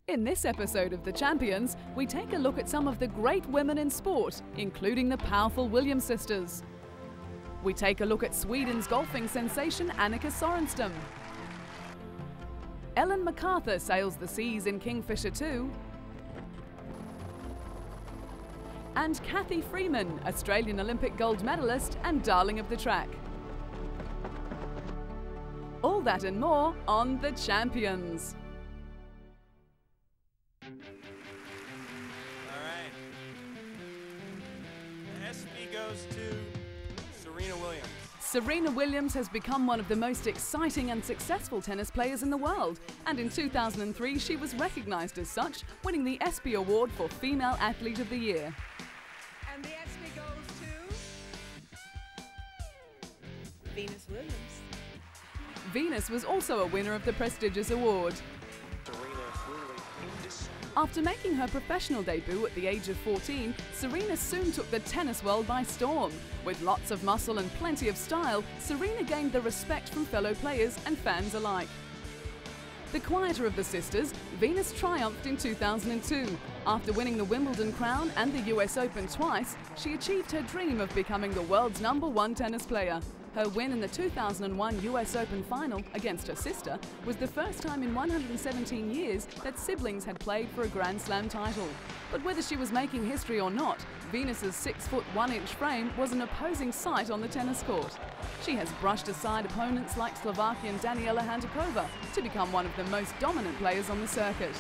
In this episode of The Champions, we take a look at some of the great women in sport, including the powerful Williams sisters. We take a look at Sweden's golfing sensation Annika Sorenstam. Ellen MacArthur sails the seas in Kingfisher 2. And Cathy Freeman, Australian Olympic gold medalist and darling of the track. All that and more on The Champions. Goes to Serena Williams. Serena Williams has become one of the most exciting and successful tennis players in the world, and in 2003 she was recognised as such, winning the ESPY Award for Female Athlete of the Year. And the ESPY goes to Venus Williams. Venus was also a winner of the prestigious award. After making her professional debut at the age of 14, Serena soon took the tennis world by storm. With lots of muscle and plenty of style, Serena gained the respect from fellow players and fans alike. The quieter of the sisters, Venus triumphed in 2002. After winning the Wimbledon crown and the US Open twice, she achieved her dream of becoming the world's #1 tennis player. Her win in the 2001 US Open final against her sister was the first time in 117 years that siblings had played for a Grand Slam title. But whether she was making history or not, Venus's 6'1" frame was an opposing sight on the tennis court. She has brushed aside opponents like Slovakian Daniela Hantuchová to become one of the most dominant players on the circuit.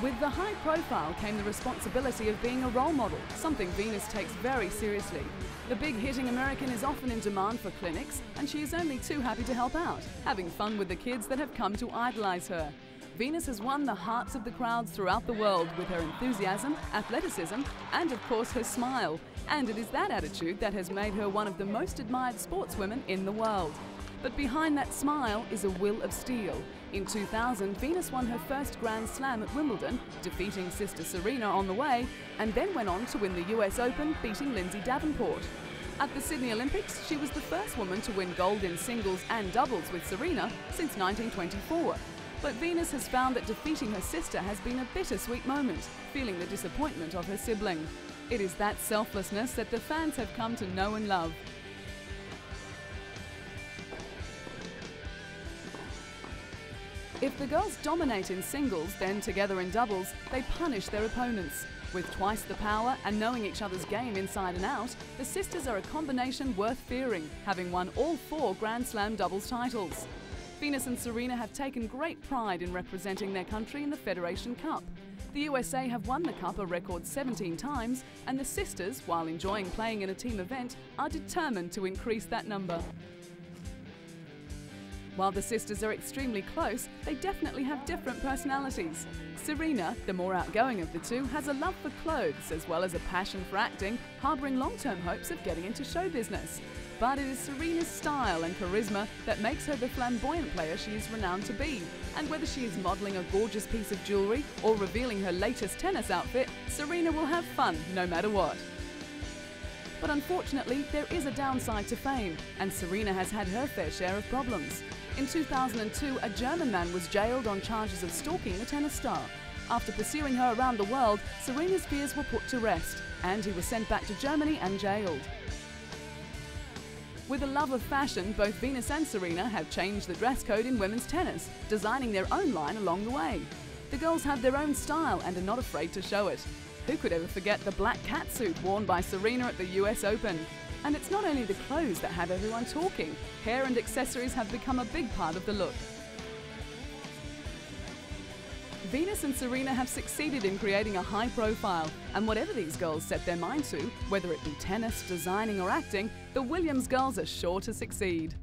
With the high profile came the responsibility of being a role model, something Venus takes very seriously. The big-hitting American is often in demand for clinics, and she is only too happy to help out, having fun with the kids that have come to idolize her. Venus has won the hearts of the crowds throughout the world with her enthusiasm, athleticism, and of course her smile. And it is that attitude that has made her one of the most admired sportswomen in the world. But behind that smile is a will of steel. In 2000, Venus won her first Grand Slam at Wimbledon, defeating sister Serena on the way, and then went on to win the US Open, beating Lindsay Davenport. At the Sydney Olympics, she was the first woman to win gold in singles and doubles with Serena since 1924. But Venus has found that defeating her sister has been a bittersweet moment, feeling the disappointment of her sibling. It is that selflessness that the fans have come to know and love. If the girls dominate in singles, then together in doubles, they punish their opponents. With twice the power and knowing each other's game inside and out, the sisters are a combination worth fearing, having won all 4 Grand Slam doubles titles. Venus and Serena have taken great pride in representing their country in the Federation Cup. The USA have won the Cup a record 17 times, and the sisters, while enjoying playing in a team event, are determined to increase that number. While the sisters are extremely close, they definitely have different personalities. Serena, the more outgoing of the two, has a love for clothes as well as a passion for acting, harbouring long-term hopes of getting into show business. But it is Serena's style and charisma that makes her the flamboyant player she is renowned to be. And whether she is modelling a gorgeous piece of jewellery or revealing her latest tennis outfit, Serena will have fun no matter what. But unfortunately, there is a downside to fame, and Serena has had her fair share of problems. In 2002, a German man was jailed on charges of stalking the tennis star. After pursuing her around the world, Serena's fears were put to rest, and he was sent back to Germany and jailed. With a love of fashion, both Venus and Serena have changed the dress code in women's tennis, designing their own line along the way. The girls have their own style and are not afraid to show it. Who could ever forget the black catsuit worn by Serena at the US Open? And it's not only the clothes that have everyone talking. Hair and accessories have become a big part of the look. Venus and Serena have succeeded in creating a high profile, and whatever these girls set their mind to, whether it be tennis, designing or acting, the Williams girls are sure to succeed.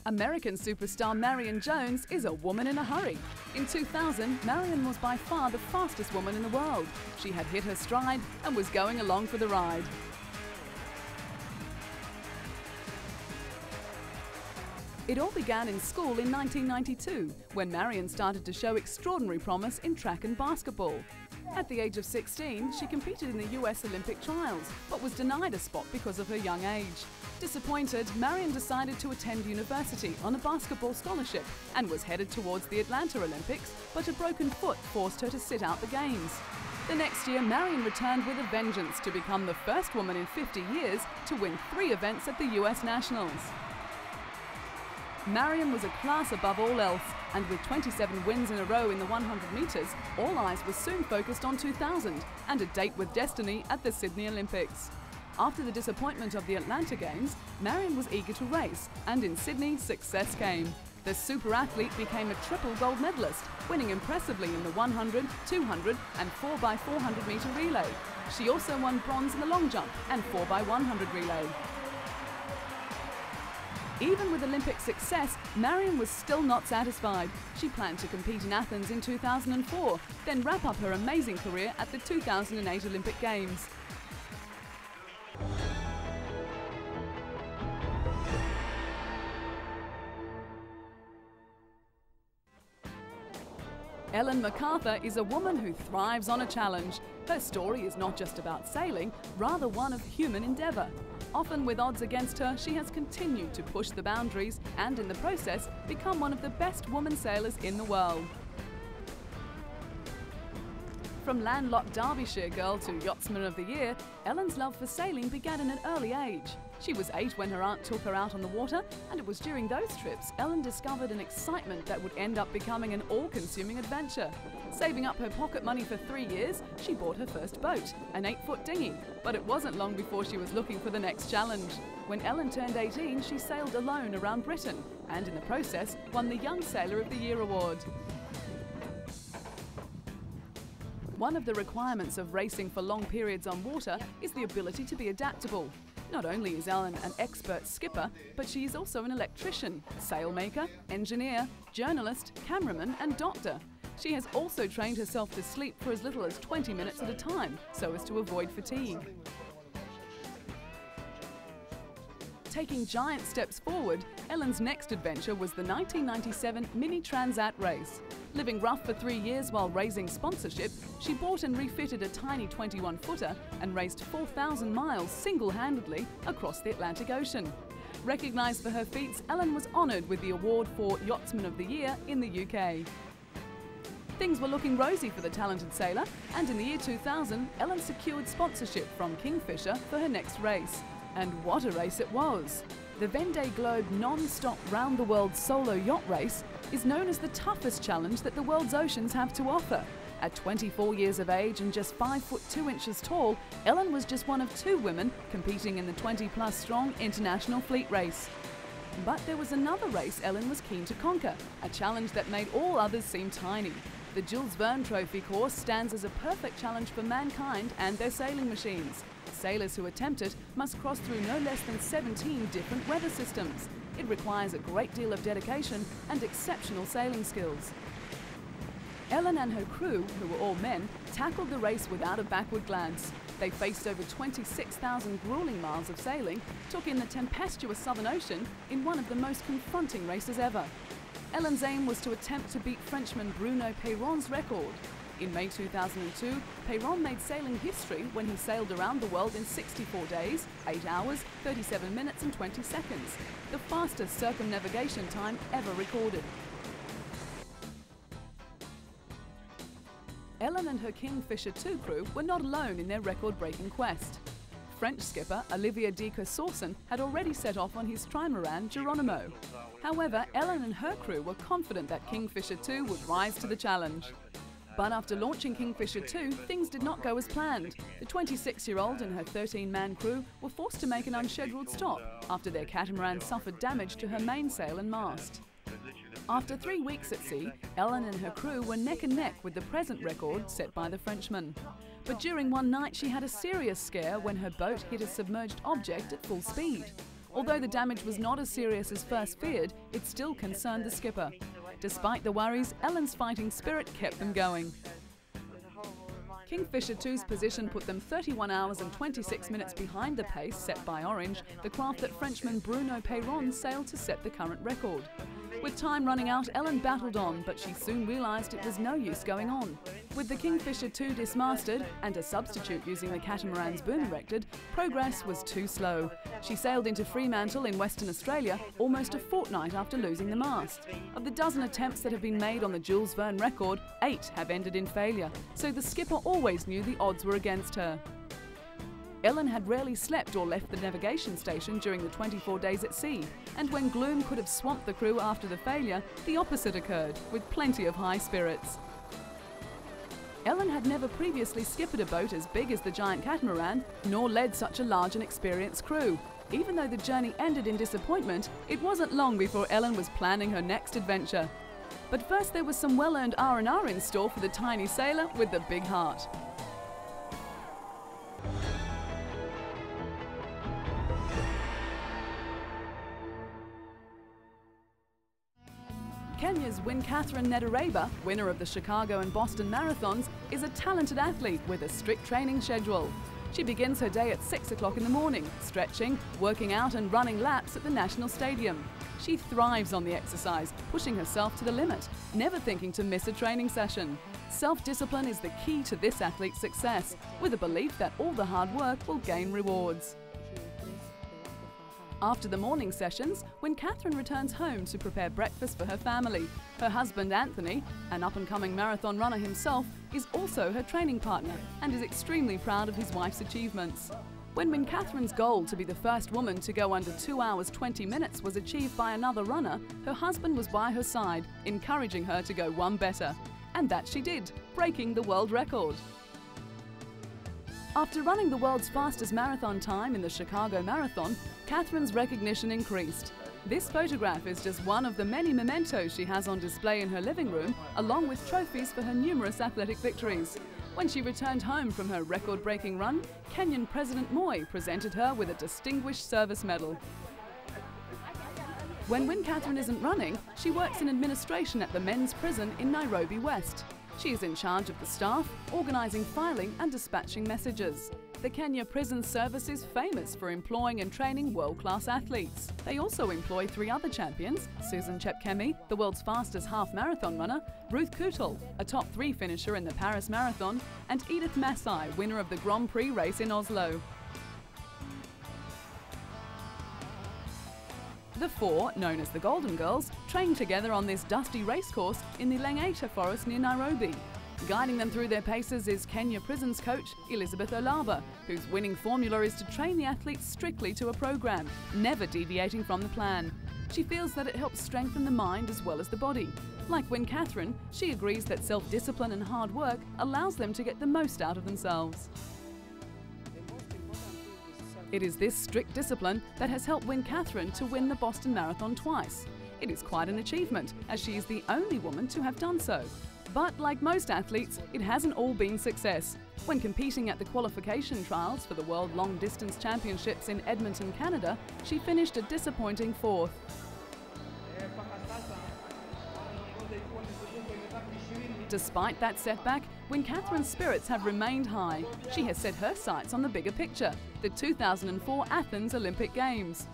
American superstar Marion Jones is a woman in a hurry. In 2000, Marion was by far the fastest woman in the world. She had hit her stride and was going along for the ride. It all began in school in 1992, when Marion started to show extraordinary promise in track and basketball. At the age of 16, she competed in the US Olympic trials, but was denied a spot because of her young age. Disappointed, Marion decided to attend university on a basketball scholarship and was headed towards the Atlanta Olympics, but a broken foot forced her to sit out the games. The next year, Marion returned with a vengeance to become the first woman in 50 years to win 3 events at the US Nationals. Marion was a class above all else, and with 27 wins in a row in the 100 metres, all eyes were soon focused on 2000 and a date with destiny at the Sydney Olympics. After the disappointment of the Atlanta Games, Marion was eager to race, and in Sydney, success came. The super athlete became a triple gold medalist, winning impressively in the 100, 200 and 4x400 metre relay. She also won bronze in the long jump and 4x100 relay. Even with Olympic success, Marion was still not satisfied. She planned to compete in Athens in 2004, then wrap up her amazing career at the 2008 Olympic Games. Ellen MacArthur is a woman who thrives on a challenge. Her story is not just about sailing, rather one of human endeavour. Often with odds against her, she has continued to push the boundaries and in the process become one of the best women sailors in the world. From landlocked Derbyshire girl to Yachtsman of the Year, Ellen's love for sailing began at an early age. She was 8 when her aunt took her out on the water, and it was during those trips Ellen discovered an excitement that would end up becoming an all-consuming adventure. Saving up her pocket money for 3 years, she bought her first boat, an 8-foot dinghy, but it wasn't long before she was looking for the next challenge. When Ellen turned 18, she sailed alone around Britain, and in the process won the Young Sailor of the Year award. One of the requirements of racing for long periods on water is the ability to be adaptable. Not only is Ellen an expert skipper, but she is also an electrician, sailmaker, engineer, journalist, cameraman and doctor. She has also trained herself to sleep for as little as 20 minutes at a time, so as to avoid fatigue. Taking giant steps forward, Ellen's next adventure was the 1997 Mini Transat race. Living rough for 3 years while raising sponsorship, she bought and refitted a tiny 21-footer and raced 4,000 miles single-handedly across the Atlantic Ocean. Recognised for her feats, Ellen was honoured with the award for Yachtsman of the Year in the UK. Things were looking rosy for the talented sailor, and in the year 2000, Ellen secured sponsorship from Kingfisher for her next race. And what a race it was! The Vendée Globe non-stop round-the-world solo yacht race is known as the toughest challenge that the world's oceans have to offer. At 24 years of age and just 5 foot 2 inches tall, Ellen was just one of 2 women competing in the 20-plus strong international fleet race. But there was another race Ellen was keen to conquer, a challenge that made all others seem tiny. The Jules Verne Trophy course stands as a perfect challenge for mankind and their sailing machines. Sailors who attempt it must cross through no less than 17 different weather systems. It requires a great deal of dedication and exceptional sailing skills. Ellen and her crew, who were all men, tackled the race without a backward glance. They faced over 26,000 grueling miles of sailing, took in the tempestuous Southern Ocean in one of the most confronting races ever. Ellen's aim was to attempt to beat Frenchman Bruno Peyron's record. In May 2002, Peyron made sailing history when he sailed around the world in 64 days, 8 hours, 37 minutes and 20 seconds, the fastest circumnavigation time ever recorded. Ellen and her Kingfisher 2 crew were not alone in their record-breaking quest. French skipper Olivier de Kersorsen had already set off on his trimaran Geronimo. However, Ellen and her crew were confident that Kingfisher 2 would rise to the challenge. But after launching Kingfisher 2, things did not go as planned. The 26-year-old and her 13-man crew were forced to make an unscheduled stop after their catamaran suffered damage to her mainsail and mast. After 3 weeks at sea, Ellen and her crew were neck and neck with the present record set by the Frenchman. But during one night she had a serious scare when her boat hit a submerged object at full speed. Although the damage was not as serious as first feared, it still concerned the skipper. Despite the worries, Ellen's fighting spirit kept them going. It was a horrible reminder Kingfisher 2's position put them 31 hours and 26 minutes behind the pace set by Orange, the craft that Frenchman Bruno Peyron sailed to set the current record. With time running out, Ellen battled on, but she soon realised it was no use going on. With the Kingfisher 2 dismasted and a substitute using the catamaran's boom erected, progress was too slow. She sailed into Fremantle in Western Australia almost a fortnight after losing the mast. Of the dozen attempts that have been made on the Jules Verne record, 8 have ended in failure, so the skipper always knew the odds were against her. Ellen had rarely slept or left the navigation station during the 24 days at sea, and when gloom could have swamped the crew after the failure, the opposite occurred, with plenty of high spirits. Ellen had never previously skippered a boat as big as the giant catamaran, nor led such a large and experienced crew. Even though the journey ended in disappointment, it wasn't long before Ellen was planning her next adventure. But first there was some well-earned R&R in store for the tiny sailor with the big heart. Kenya's Catherine Nedereba, winner of the Chicago and Boston marathons, is a talented athlete with a strict training schedule. She begins her day at 6 o'clock in the morning, stretching, working out and running laps at the National Stadium. She thrives on the exercise, pushing herself to the limit, never thinking to miss a training session. Self-discipline is the key to this athlete's success, with a belief that all the hard work will gain rewards. After the morning sessions, Catherine returns home to prepare breakfast for her family. Her husband Anthony, an up-and-coming marathon runner himself, is also her training partner and is extremely proud of his wife's achievements. When Catherine's goal to be the first woman to go under 2 hours 20 minutes was achieved by another runner, her husband was by her side, encouraging her to go one better. And that she did, breaking the world record. After running the world's fastest marathon time in the Chicago Marathon, Catherine's recognition increased. This photograph is just one of the many mementos she has on display in her living room, along with trophies for her numerous athletic victories. When she returned home from her record-breaking run, Kenyan President Moi presented her with a Distinguished Service Medal. When Catherine isn't running, she works in administration at the men's prison in Nairobi West. She is in charge of the staff, organising filing and dispatching messages. The Kenya Prison Service is famous for employing and training world-class athletes. They also employ 3 other champions: Susan Chepkemei, the world's fastest half-marathon runner, Ruth Kootal, a top 3 finisher in the Paris Marathon, and Edith Masai, winner of the Grand Prix race in Oslo. The 4, known as the Golden Girls, trained together on this dusty racecourse in the Langata forest near Nairobi. Guiding them through their paces is Kenya Prisons coach Elizabeth Olaba, whose winning formula is to train the athletes strictly to a program, never deviating from the plan. She feels that it helps strengthen the mind as well as the body. Like Catherine, she agrees that self-discipline and hard work allows them to get the most out of themselves. It is this strict discipline that has helped Catherine to win the Boston Marathon twice. It is quite an achievement, as she is the only woman to have done so. But like most athletes, it hasn't all been success. When competing at the qualification trials for the World Long Distance Championships in Edmonton, Canada, she finished a disappointing 4th. Despite that setback, Catherine's spirits have remained high. She has set her sights on the bigger picture, the 2004 Athens Olympic Games.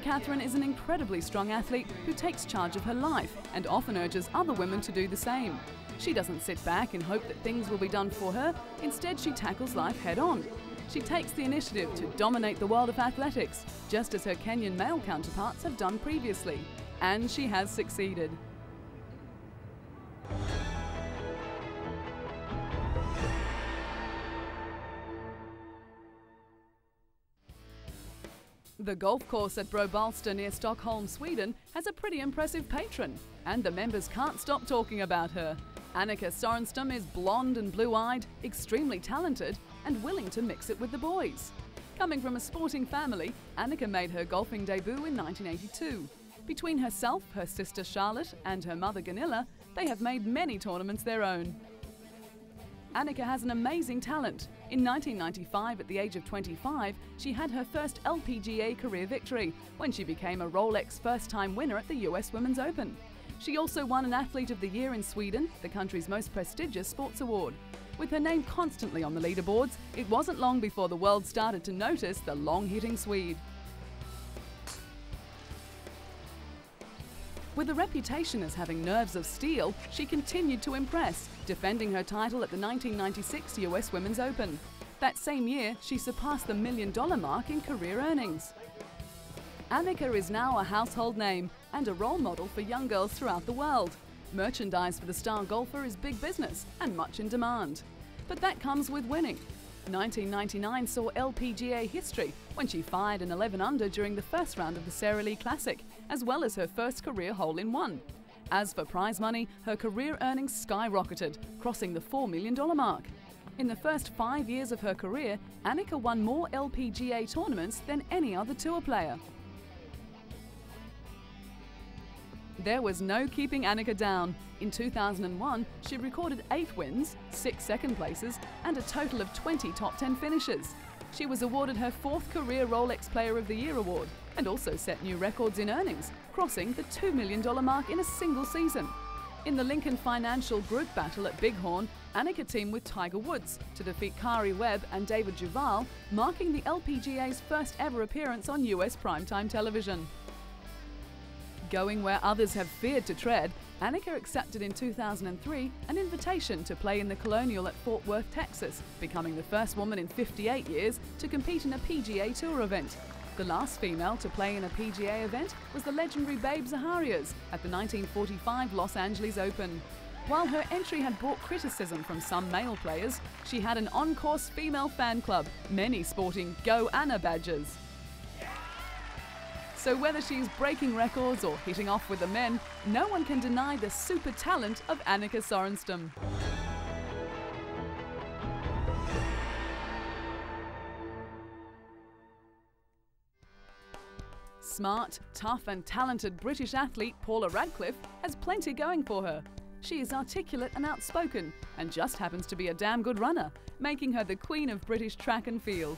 Catherine is an incredibly strong athlete who takes charge of her life and often urges other women to do the same. She doesn't sit back and hope that things will be done for her. Instead, she tackles life head-on. She takes the initiative to dominate the world of athletics, just as her Kenyan male counterparts have done previously. And she has succeeded. The golf course at Brobalsta near Stockholm, Sweden has a pretty impressive patron, and the members can't stop talking about her. Annika Sorenstam is blonde and blue-eyed, extremely talented, and willing to mix it with the boys. Coming from a sporting family, Annika made her golfing debut in 1982. Between herself, her sister Charlotte, and her mother Gunilla, they have made many tournaments their own. Annika has an amazing talent. In 1995, at the age of 25, she had her first LPGA career victory when she became a Rolex first-time winner at the US Women's Open. She also won an Athlete of the Year in Sweden, the country's most prestigious sports award. With her name constantly on the leaderboards, it wasn't long before the world started to notice the long-hitting Swede. With a reputation as having nerves of steel, she continued to impress, defending her title at the 1996 US Women's Open. That same year, she surpassed the $1 million mark in career earnings. Annika is now a household name and a role model for young girls throughout the world. Merchandise for the star golfer is big business and much in demand. But that comes with winning. 1999 saw LPGA history when she fired an 11 under during the first round of the Sara Lee Classic, as well as her first career hole-in-one. As for prize money, her career earnings skyrocketed, crossing the $4 million mark. In the first 5 years of her career, Annika won more LPGA tournaments than any other tour player. There was no keeping Annika down. In 2001, she recorded 8 wins, 6 second places, and a total of 20 top 10 finishes. She was awarded her 4th career Rolex Player of the Year award and also set new records in earnings, crossing the $2 million mark in a single season. In the Lincoln Financial Group battle at Bighorn, Annika teamed with Tiger Woods to defeat Kari Webb and David Duval, marking the LPGA's first ever appearance on US primetime television. Going where others have feared to tread, Annika accepted in 2003 an invitation to play in the Colonial at Fort Worth, Texas, becoming the first woman in 58 years to compete in a PGA Tour event. The last female to play in a PGA event was the legendary Babe Zaharias at the 1945 Los Angeles Open. While her entry had brought criticism from some male players, she had an on-course female fan club, many sporting Go Anna badges. So whether she's breaking records or hitting off with the men, no one can deny the super talent of Annika Sorenstam. Smart, tough and talented British athlete Paula Radcliffe has plenty going for her. She is articulate and outspoken and just happens to be a damn good runner, making her the queen of British track and field.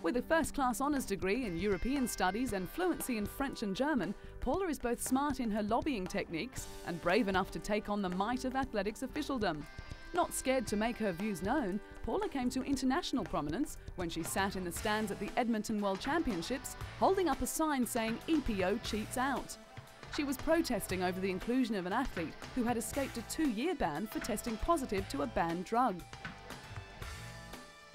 With a first-class honours degree in European studies and fluency in French and German, Paula is both smart in her lobbying techniques and brave enough to take on the might of athletics officialdom. Not scared to make her views known, Paula came to international prominence when she sat in the stands at the Edmonton World Championships, holding up a sign saying EPO cheats out. She was protesting over the inclusion of an athlete who had escaped a 2-year ban for testing positive to a banned drug.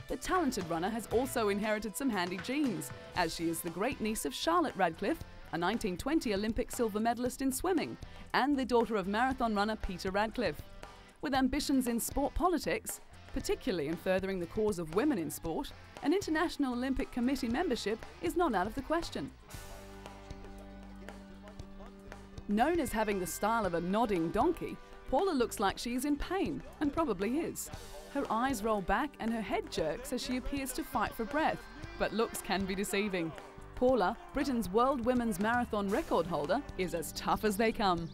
The talented runner has also inherited some handy genes, as she is the great niece of Charlotte Radcliffe, a 1920 Olympic silver medalist in swimming, and the daughter of marathon runner Peter Radcliffe. With ambitions in sport politics, particularly in furthering the cause of women in sport, an International Olympic Committee membership is not out of the question. Known as having the style of a nodding donkey, Paula looks like she is in pain, and probably is. Her eyes roll back and her head jerks as she appears to fight for breath, but looks can be deceiving. Paula, Britain's World Women's Marathon record holder, is as tough as they come.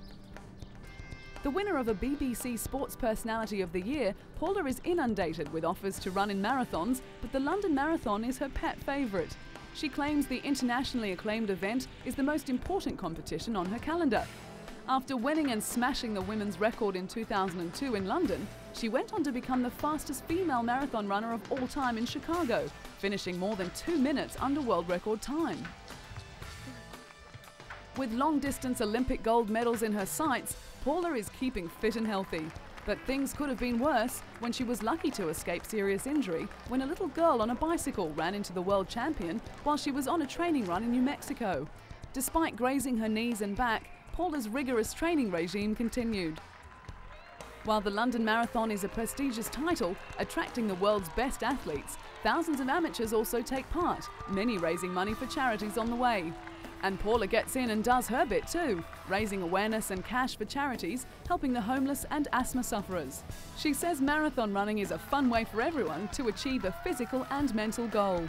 The winner of a BBC Sports Personality of the Year, Paula is inundated with offers to run in marathons, but the London Marathon is her pet favourite. She claims the internationally acclaimed event is the most important competition on her calendar. After winning and smashing the women's record in 2002 in London, she went on to become the fastest female marathon runner of all time in Chicago, finishing more than 2 minutes under world record time. With long-distance Olympic gold medals in her sights, Paula is keeping fit and healthy. But things could have been worse when she was lucky to escape serious injury when a little girl on a bicycle ran into the world champion while she was on a training run in New Mexico. Despite grazing her knees and back, Paula's rigorous training regime continued. While the London Marathon is a prestigious title, attracting the world's best athletes, thousands of amateurs also take part, many raising money for charities on the way. And Paula gets in and does her bit too, raising awareness and cash for charities, helping the homeless and asthma sufferers. She says marathon running is a fun way for everyone to achieve a physical and mental goal.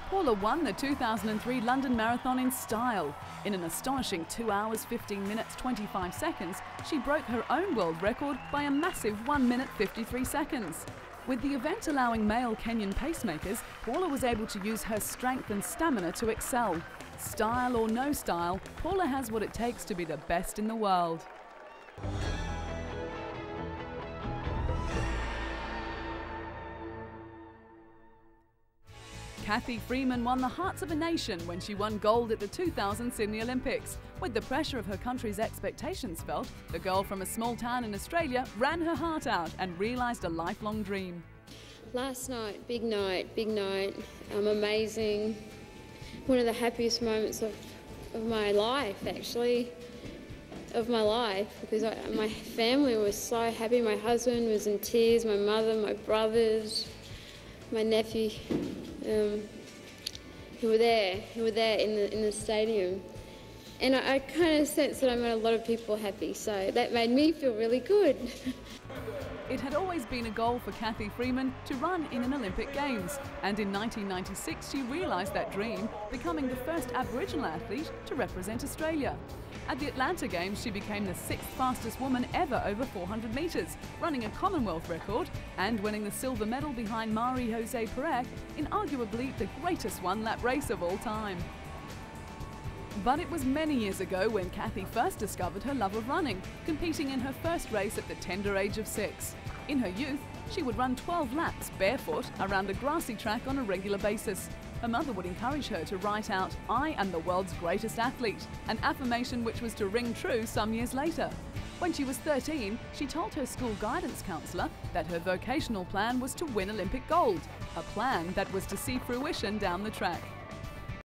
Paula won the 2003 London Marathon in style. In an astonishing 2 hours, 15 minutes, 25 seconds, she broke her own world record by a massive 1 minute, 53 seconds. With the event allowing male Kenyan pacemakers, Paula was able to use her strength and stamina to excel. Style or no style, Paula has what it takes to be the best in the world. Cathy Freeman won the hearts of a nation when she won gold at the 2000 Sydney Olympics. With the pressure of her country's expectations felt, the girl from a small town in Australia ran her heart out and realised a lifelong dream. Last night, big night, amazing. One of the happiest moments of my life, actually, because my family was so happy. My husband was in tears, my mother, my brothers, my nephew, who were there in the stadium. And I kind of sensed that I made a lot of people happy, so that made me feel really good. It had always been a goal for Cathy Freeman to run in an Olympic Games, and in 1996 she realised that dream, becoming the first Aboriginal athlete to represent Australia. At the Atlanta Games, she became the 6th fastest woman ever over 400 metres, running a Commonwealth record and winning the silver medal behind Marie-José Pérez in arguably the greatest one-lap race of all time. But it was many years ago when Cathy first discovered her love of running, competing in her first race at the tender age of 6. In her youth, she would run 12 laps barefoot around a grassy track on a regular basis. Her mother would encourage her to write out, "I am the world's greatest athlete," an affirmation which was to ring true some years later. When she was 13, she told her school guidance counsellor that her vocational plan was to win Olympic gold, a plan that was to see fruition down the track.